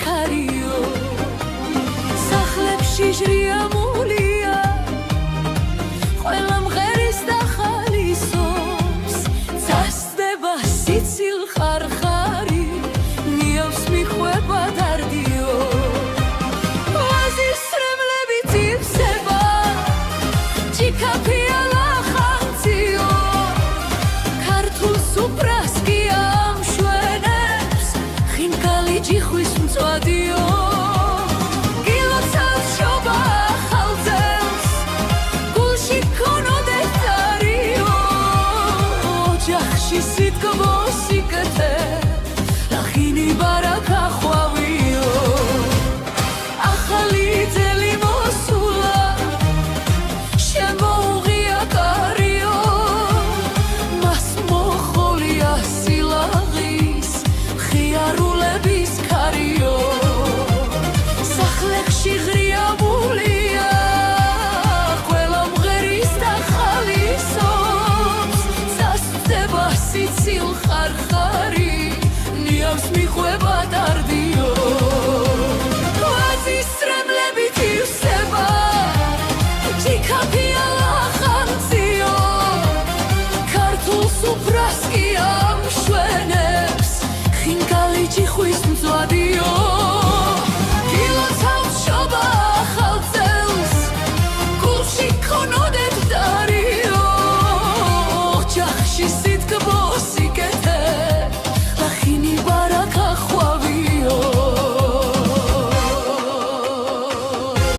ქარიო სახლებში ჟრიამულია ყველა მღერის და ხალისობს წასდება სიცილ ხარხარი ნიავს მიხვება დარდიო ვაზის სრემლები ძივსება ჭიქაფია ლახანციო ქართულ სუფრას კი ამშვენებს ხინკალი ჯიხვის მწვადიო გილოცავს შობა ახალძელს გულში ქონოდეთ დარიო ოჯახში სიტკბო სიკეთე ლახინი ბარაკა ხვავიო ახალი წელი მოსულა შემოუღია კარიო მას მოხოლია სილაღის ხიარულების ქარიო სახლებში